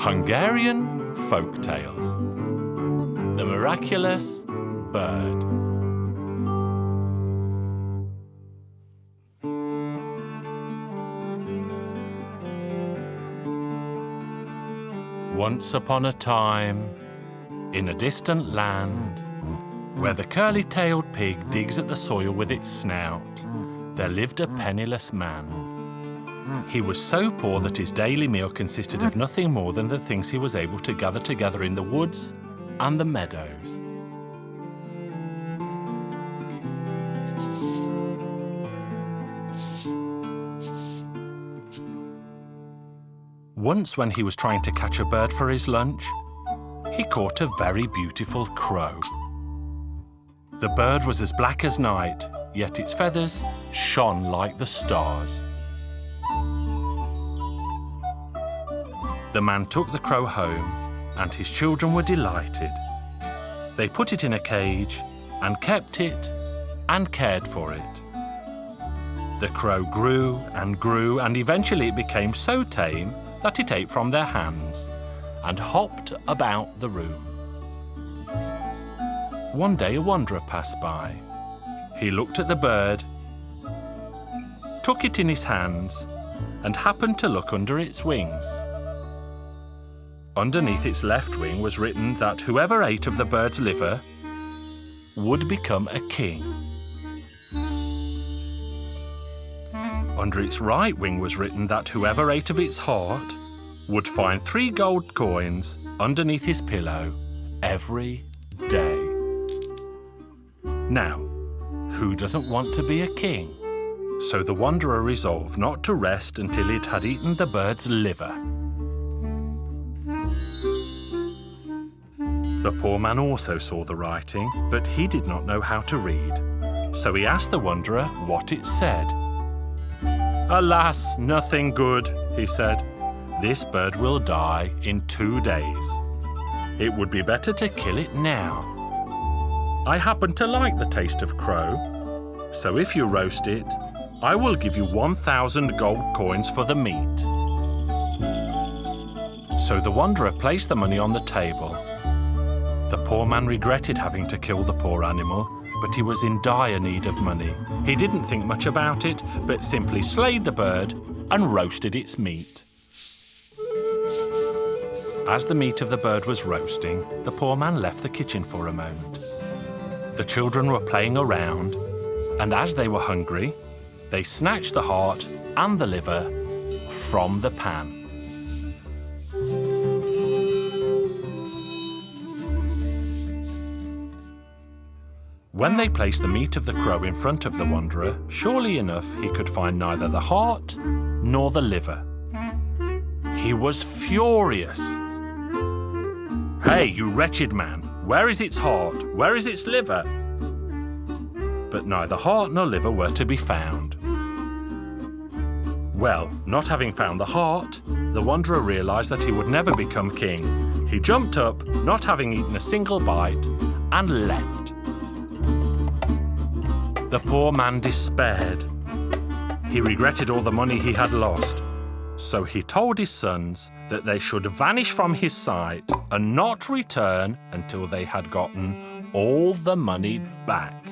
Hungarian Folk Tales. The Miraculous Bird. Once upon a time, in a distant land, where the curly-tailed pig digs at the soil with its snout, there lived a penniless man. He was so poor that his daily meal consisted of nothing more than the things he was able to gather together in the woods and the meadows. Once, when he was trying to catch a bird for his lunch, he caught a very beautiful crow. The bird was as black as night, yet its feathers shone like the stars. The man took the crow home, and his children were delighted. They put it in a cage and kept it and cared for it. The crow grew, and eventually it became so tame that it ate from their hands and hopped about the room. One day a wanderer passed by. He looked at the bird, took it in his hands, and happened to look under its wings. Underneath its left wing was written that whoever ate of the bird's liver would become a king. Under its right wing was written that whoever ate of its heart would find 3 gold coins underneath his pillow every day. Now, who doesn't want to be a king? So the wanderer resolved not to rest until it had eaten the bird's liver. The poor man also saw the writing, but he did not know how to read. So he asked the wanderer what it said. "Alas, nothing good," he said. "This bird will die in 2 days. It would be better to kill it now. I happen to like the taste of crow, so if you roast it, I will give you 1,000 gold coins for the meat." So the wanderer placed the money on the table. The poor man regretted having to kill the poor animal, but he was in dire need of money. He didn't think much about it, but simply slayed the bird and roasted its meat. As the meat of the bird was roasting, the poor man left the kitchen for a moment. The children were playing around, and as they were hungry, they snatched the heart and the liver from the pan. When they placed the meat of the crow in front of the wanderer, surely enough he could find neither the heart nor the liver. He was furious. "Hey, you wretched man, where is its heart? Where is its liver?" But neither heart nor liver were to be found. Well, not having found the heart, the wanderer realized that he would never become king. He jumped up, not having eaten a single bite, and left. The poor man despaired. He regretted all the money he had lost. So he told his sons that they should vanish from his sight and not return until they had gotten all the money back.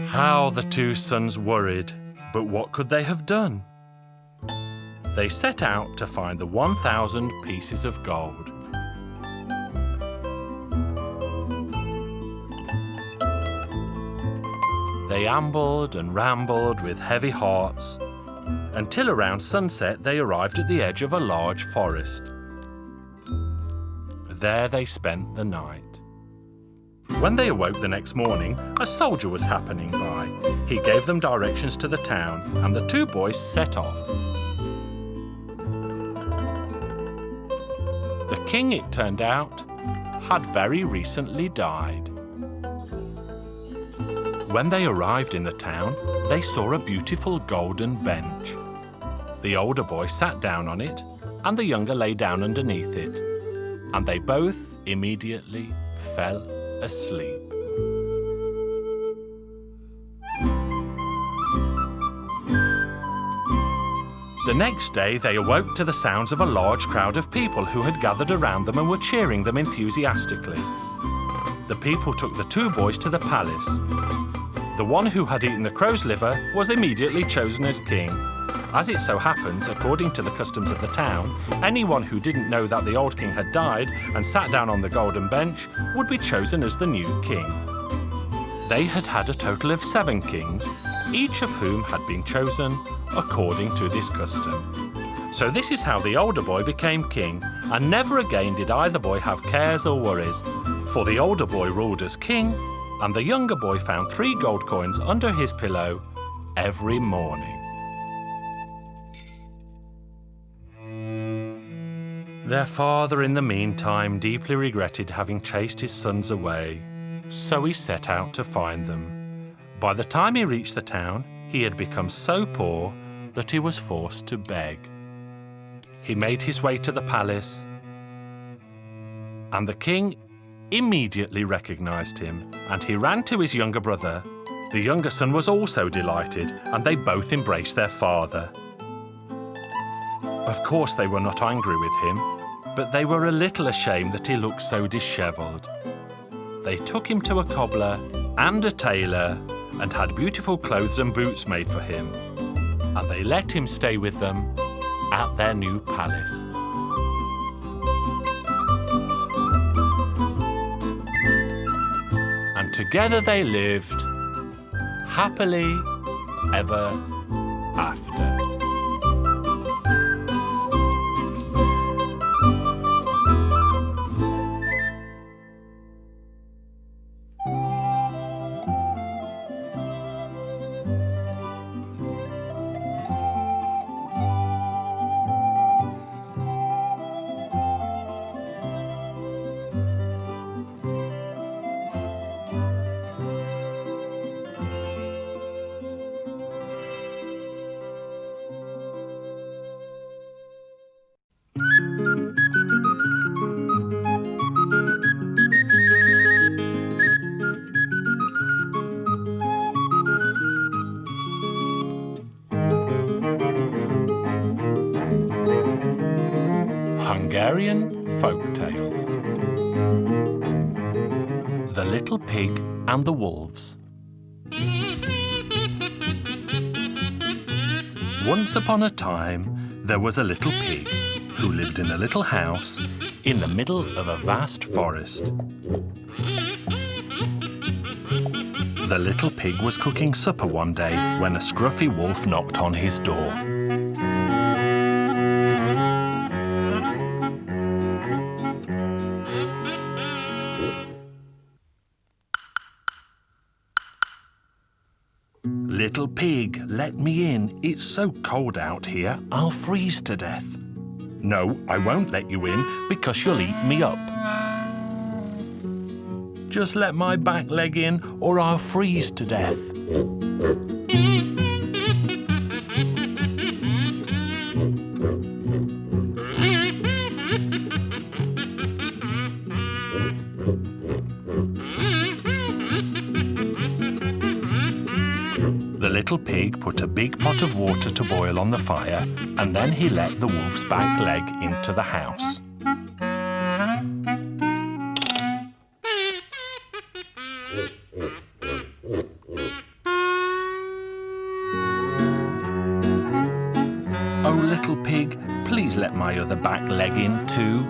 How the 2 sons worried, but what could they have done? They set out to find the 1,000 pieces of gold. They ambled and rambled with heavy hearts, until around sunset they arrived at the edge of a large forest. There they spent the night. When they awoke the next morning, a soldier was happening by. He gave them directions to the town, and the 2 boys set off. The king, it turned out, had very recently died. When they arrived in the town, they saw a beautiful golden bench. The older boy sat down on it, and the younger lay down underneath it, and they both immediately fell asleep. The next day they awoke to the sounds of a large crowd of people who had gathered around them and were cheering them enthusiastically. The people took the two boys to the palace. The one who had eaten the crow's liver was immediately chosen as king. As it so happens, according to the customs of the town, anyone who didn't know that the old king had died and sat down on the golden bench would be chosen as the new king. They had had a total of 7 kings, each of whom had been chosen according to this custom. So this is how the older boy became king, and never again did either boy have cares or worries, for the older boy ruled as king, and the younger boy found 3 gold coins under his pillow every morning. Their father, in the meantime, deeply regretted having chased his sons away, so he set out to find them. By the time he reached the town, he had become so poor that he was forced to beg. He made his way to the palace, and the king immediately recognized him, and he ran to his younger brother. The younger son was also delighted, and they both embraced their father. Of course, they were not angry with him, but they were a little ashamed that he looked so dishevelled. They took him to a cobbler and a tailor and had beautiful clothes and boots made for him, and they let him stay with them at their new palace. And together they lived happily ever after. Hungarian Folk Tales. The Little Pig and the Wolves. Once upon a time, there was a little pig who lived in a little house in the middle of a vast forest. The little pig was cooking supper one day when a scruffy wolf knocked on his door. Little pig, let me in. It's so cold out here, I'll freeze to death. No, I won't let you in because you'll eat me up. Just let my back leg in or I'll freeze to death. The little pig put a big pot of water to boil on the fire, and then he let the wolf's back leg into the house. Oh, little pig, please let my other back leg in too.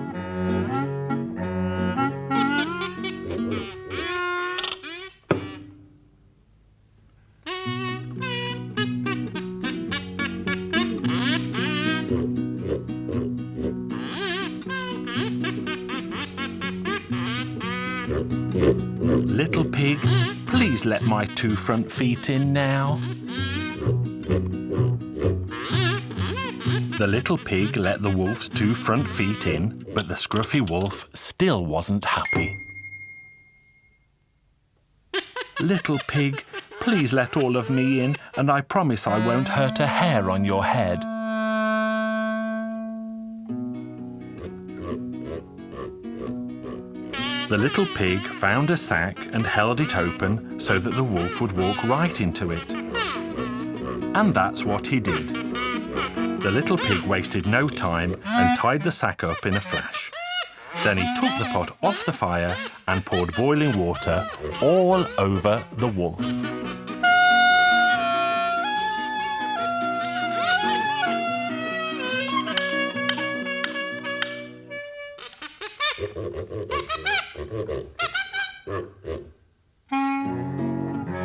Little pig, please let my 2 front feet in now. The little pig let the wolf's 2 front feet in, but the scruffy wolf still wasn't happy. Little pig, please let all of me in, and I promise I won't hurt a hair on your head. The little pig found a sack and held it open so that the wolf would walk right into it. And that's what he did. The little pig wasted no time and tied the sack up in a flash. Then he took the pot off the fire and poured boiling water all over the wolf.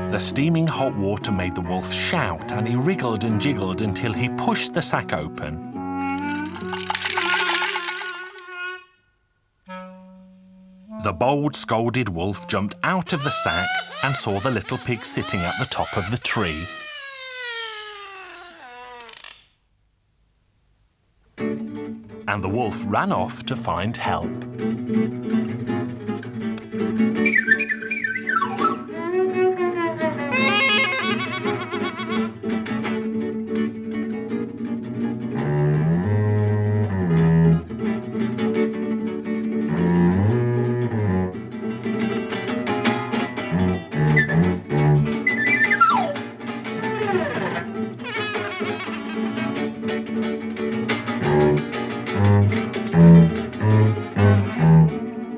The steaming hot water made the wolf shout, and he wriggled and jiggled until he pushed the sack open. The bold, scolded wolf jumped out of the sack and saw the little pig sitting at the top of the tree. And the wolf ran off to find help.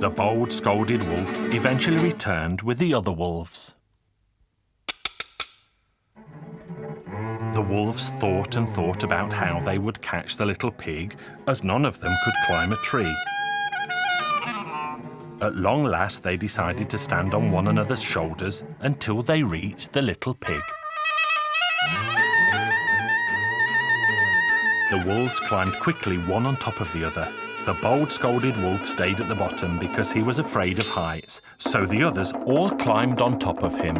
The bold, scolded wolf eventually returned with the other wolves. The wolves thought and thought about how they would catch the little pig, as none of them could climb a tree. At long last, they decided to stand on one another's shoulders until they reached the little pig. The wolves climbed quickly, one on top of the other. The bold, scolded wolf stayed at the bottom because he was afraid of heights, so the others all climbed on top of him.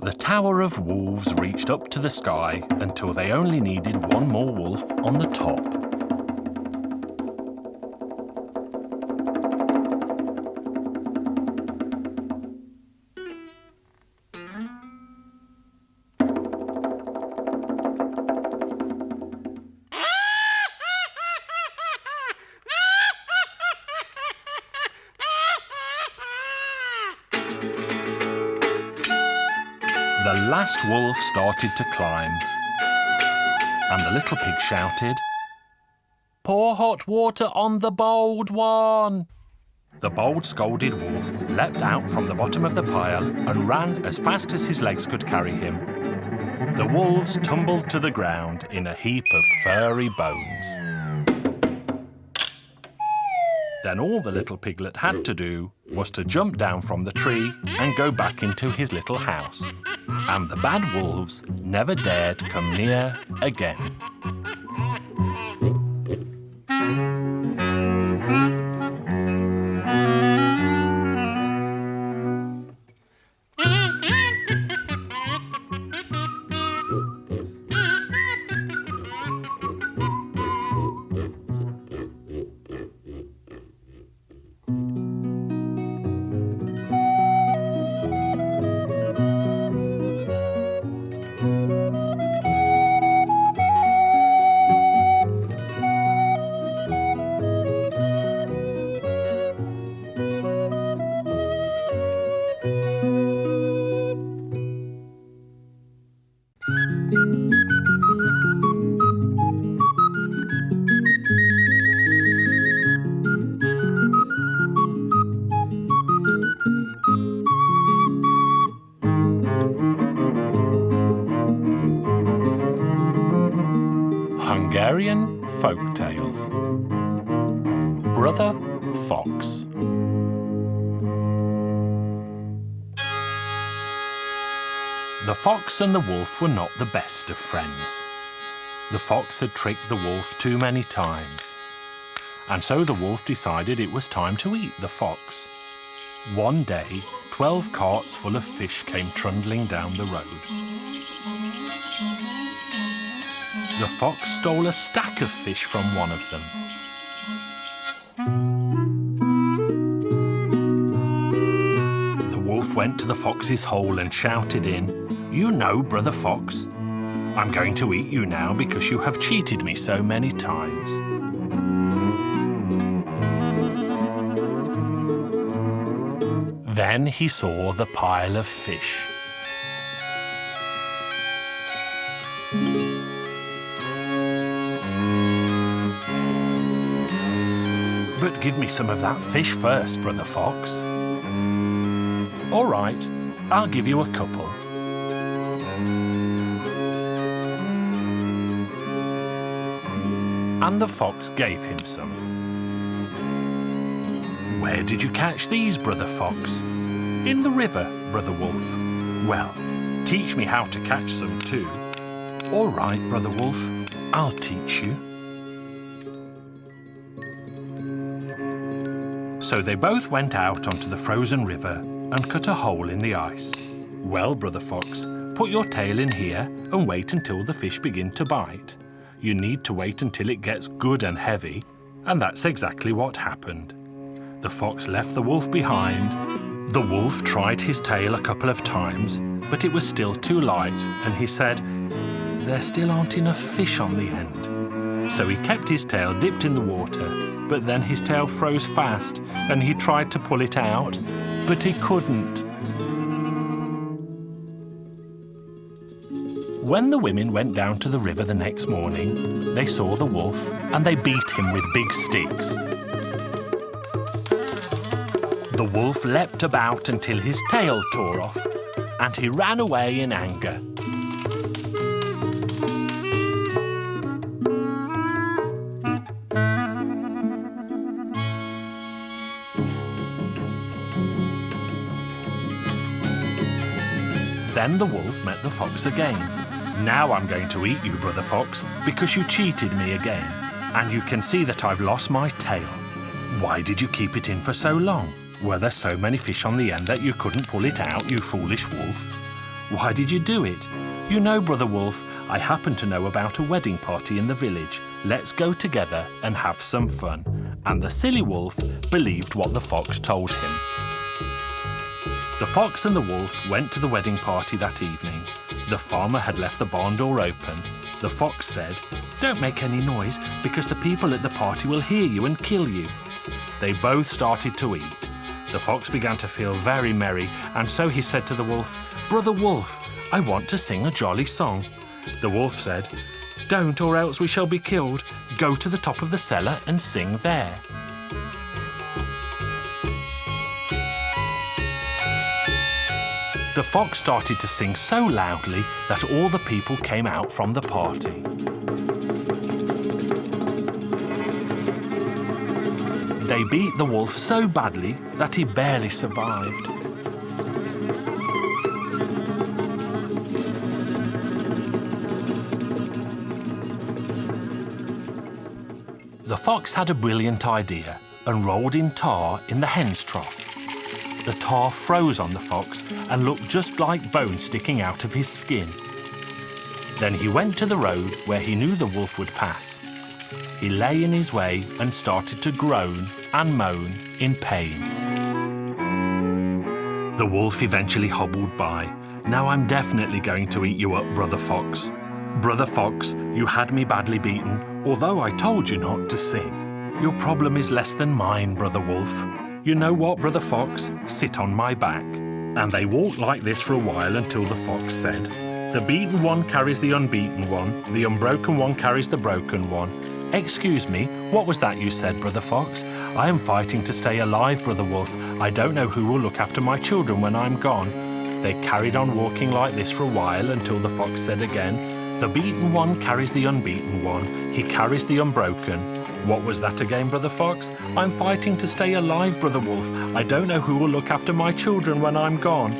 The Tower of Wolves reached up to the sky until they only needed one more wolf on the top. The last wolf started to climb, and the little pig shouted, "Pour hot water on the bold one!" The bold, scolded wolf leapt out from the bottom of the pile and ran as fast as his legs could carry him. The wolves tumbled to the ground in a heap of furry bones. Then all the little piglet had to do was to jump down from the tree and go back into his little house. And the bad wolves never dared come near again. Hungarian Folk Tales. Brother Fox. The fox and the wolf were not the best of friends. The fox had tricked the wolf too many times, and so the wolf decided it was time to eat the fox. One day, 12 carts full of fish came trundling down the road. The fox stole a stack of fish from one of them. The wolf went to the fox's hole and shouted in, "You know, Brother Fox, I'm going to eat you now because you have cheated me so many times." Then he saw the pile of fish. But give me some of that fish first, Brother Fox. All right, I'll give you a couple. And the fox gave him some. Where did you catch these, Brother Fox? In the river, Brother Wolf. Well, teach me how to catch some too. All right, Brother Wolf, I'll teach you. So they both went out onto the frozen river and cut a hole in the ice. Well, Brother Fox, put your tail in here and wait until the fish begin to bite. You need to wait until it gets good and heavy, and that's exactly what happened. The fox left the wolf behind. The wolf tried his tail a couple of times, but it was still too light, and he said, "There still aren't enough fish on the end." So he kept his tail dipped in the water, but then his tail froze fast, and he tried to pull it out, but he couldn't. When the women went down to the river the next morning, they saw the wolf and they beat him with big sticks. The wolf leapt about until his tail tore off, and he ran away in anger. Then the wolf met the fox again. "Now I'm going to eat you, Brother Fox, because you cheated me again. And you can see that I've lost my tail. Why did you keep it in for so long? Were there so many fish on the end that you couldn't pull it out, you foolish wolf? Why did you do it? You know, Brother Wolf, I happen to know about a wedding party in the village. Let's go together and have some fun." And the silly wolf believed what the fox told him. The fox and the wolf went to the wedding party that evening. The farmer had left the barn door open. The fox said, "Don't make any noise, because the people at the party will hear you and kill you." They both started to eat. The fox began to feel very merry, and so he said to the wolf, "Brother Wolf, I want to sing a jolly song." The wolf said, "Don't, or else we shall be killed. Go to the top of the cellar and sing there." The fox started to sing so loudly that all the people came out from the party. They beat the wolf so badly that he barely survived. The fox had a brilliant idea and rolled in tar in the hen's trough. The tar froze on the fox and looked just like bone sticking out of his skin. Then he went to the road where he knew the wolf would pass. He lay in his way and started to groan and moan in pain. The wolf eventually hobbled by. "Now I'm definitely going to eat you up, Brother Fox. Brother Fox, you had me badly beaten, although I told you not to sing. Your problem is less than mine, Brother Wolf. You know what, Brother Fox? Sit on my back." And they walked like this for a while until the fox said, "The beaten one carries the unbeaten one, the unbroken one carries the broken one." "Excuse me, what was that you said, Brother Fox? I am fighting to stay alive, Brother Wolf. I don't know who will look after my children when I'm gone." They carried on walking like this for a while until the fox said again, "The beaten one carries the unbeaten one, he carries the unbroken." "What was that again, Brother Fox? I'm fighting to stay alive, Brother Wolf. I don't know who will look after my children when I'm gone."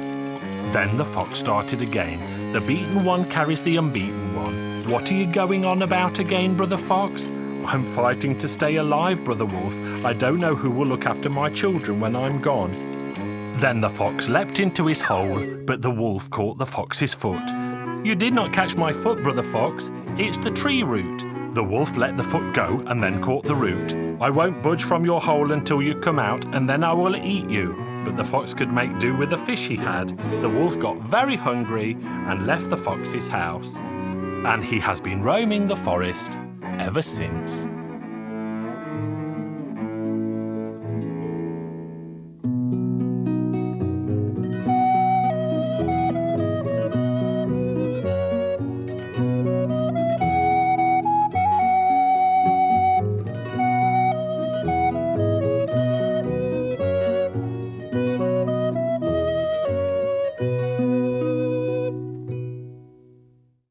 Then the fox started again. "The beaten one carries the unbeaten one. What are you going on about again, Brother Fox?" "I'm fighting to stay alive, Brother Wolf. I don't know who will look after my children when I'm gone." Then the fox leapt into his hole, but the wolf caught the fox's foot. "You did not catch my foot, Brother Fox. It's the tree root." The wolf let the foot go and then caught the root. "I won't budge from your hole until you come out, and then I will eat you." But the fox could make do with the fish he had. The wolf got very hungry and left the fox's house. And he has been roaming the forest ever since.